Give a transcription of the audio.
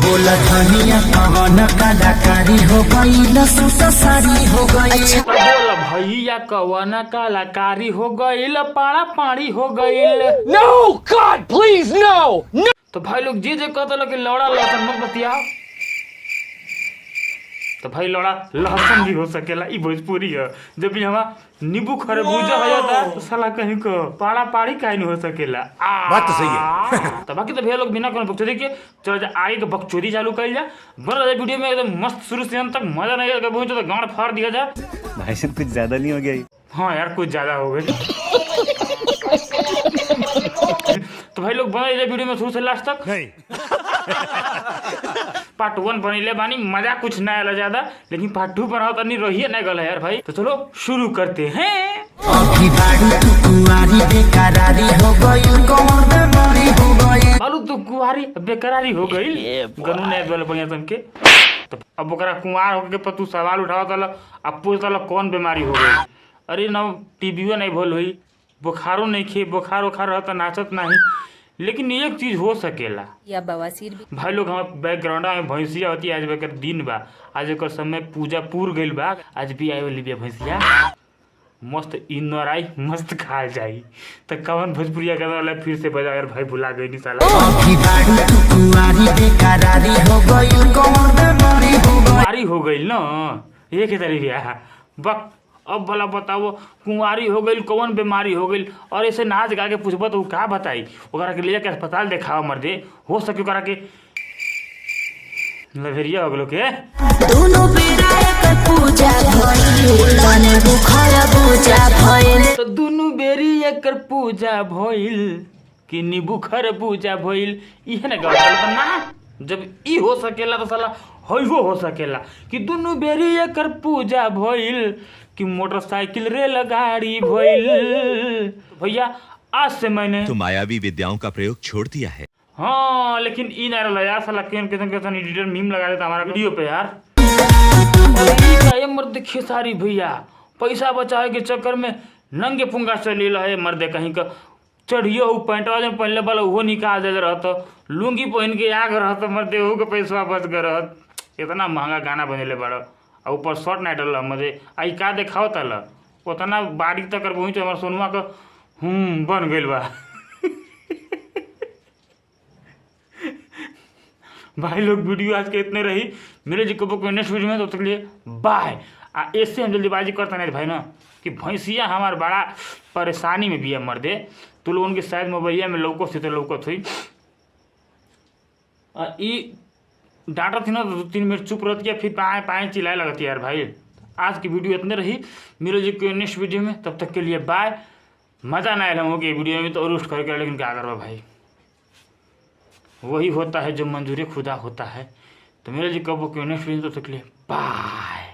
बोला धनिया कवन कलाकारी हो गई सारी हो गई। अच्छा बोला भैया कवन कलाकारी हो गई पाड़ा पाड़ी हो गई। No God please no no। तो भाई लोग जी कहते कि लौड़ा लहसुन मत बतियाओ, तो भाई लौड़ा लहसुन भी हो सकेला, ई भोजपुरी है। जब भी हमारा नींबू खरबूजा हो जाता तो साला कहीं को पाड़ा पाड़ी काहे नहीं हो सकेला। बात तो सही है। तो बाकी तो भैया लोग बिना कोनो बकचोदी के चलो जा आगे के बकचोदी चालू कर जा। बना जाए वीडियो में एकदम मस्त शुरू से अंत तक मजा नहीं आएगा, तो गांड फाड़ दिया जाए। भाई साहब कुछ ज्यादा नहीं हो गया? हाँ यार कुछ ज्यादा हो गई। तो भाई लोग बना जाए वीडियो में शुरू से लास्ट तक। नहीं पार्ट 1 बनीले बानी, मजा कुछ ना आला ज्यादा, लेकिन पार्ट 2 बनाओ तो नहीं रही ना गल है यार भाई। तो चलो शुरू करते हैं। बालू तो कुआरी बेकरारी हो गई गनु ने बोले बढ़िया तुम के। तो अब ओकरा कुंवार होके पर तू सवाल उठावा तल अब पूछता कौन बीमारी हो गई। अरे ना टीबीओ नहीं भूल हुई, बुखारो नहीं खे, बुखार उखार रहता नाचत नहीं। लेकिन एक चीज हो सकेला या बवासीर भी। भाई लोग हमारे बैकग्राउंड में भैंसिया होती है। आज बेकर दिन बा, आज एक समय पूजा पूर गइल बा। आज भी आए वाली भैंसिया मस्त इनर आई मस्त खा जाई। तो कवन भोजपुरिया गाना वाला फिर से बजा यार भाई, भुला गई नहीं साला। कुंवारी हो गई ना ये के तरीके बक। अब भला बताओ कुंवारी हो गई कौन बीमारी हो गई, और ऐसे नाच गा के पूछब तो का बताई। ओकरा के ले जाके अस्पताल देखाओ मर्दे, हो सके ओकरा के लवेरिया हो गलो के। तो दोनों बेरी एकर पूजा भइल कि नींबू खरबूजा भइल, इहे ना गलत ना। जब ई हो सकेला तो साला हो सकेला कि दोनों बेरी एकर पूजा भइल कि मोटरसाइकिल रेलगाड़ी भइल। भैया आज से मैंने तो मायावी विद्याओं का प्रयोग छोड़ दिया है। हाँ लेकिन ई ना रहा यार, साला कैसन एडिटर मीम लगा देता हमारा वीडियो पे यार। और मर्द खेसारी भैया पैसा बचाए के चक्कर में नंगे पुंगा चले है मर्दे, कहीं का चढ़ियो पैंटवा जो पहले वाला वो निकाल दे रहत, लुंगी पहन के आग रहत मर्दे, वो के पैसा बच गए रहत। इतना महंगा गाना बनेले बड़ा और ऊपर शॉर्ट नाइट रहा मर्दे। आई का देखाओ तल उतना बाड़ी तक पहुँचे हमारे सोनुआ का बन गई बा। भाई लोग वीडियो आज के इतने रही, मेरे जी को नेक्स्ट वीडियो में, तो तक लिए बाय। ऐसे हम जल्दीबाजी करते नहीं भाई ना कि भैंसिया हमारे बड़ा परेशानी में भी है मर्दे। तो लोगों के शायद मोबाइलिया में लौकत थी तो लौकत हुई ई डांटा थी ना तो 2-3 मिनट चुप रहती है, फिर पाए पाए चिल्लाए लगती है यार भाई। आज की वीडियो इतने रही, मेरे जी को नेक्स्ट वीडियो में, तब तक के लिए बाय। मज़ा ना आया होगी वीडियो में तो रोस्ट करके, लेकिन क्या करवा भाई, वही होता है जो मंजूर खुदा होता है। तो मेरे जी कब नेक्स्ट वीडियो, तब तक के लिए बाय।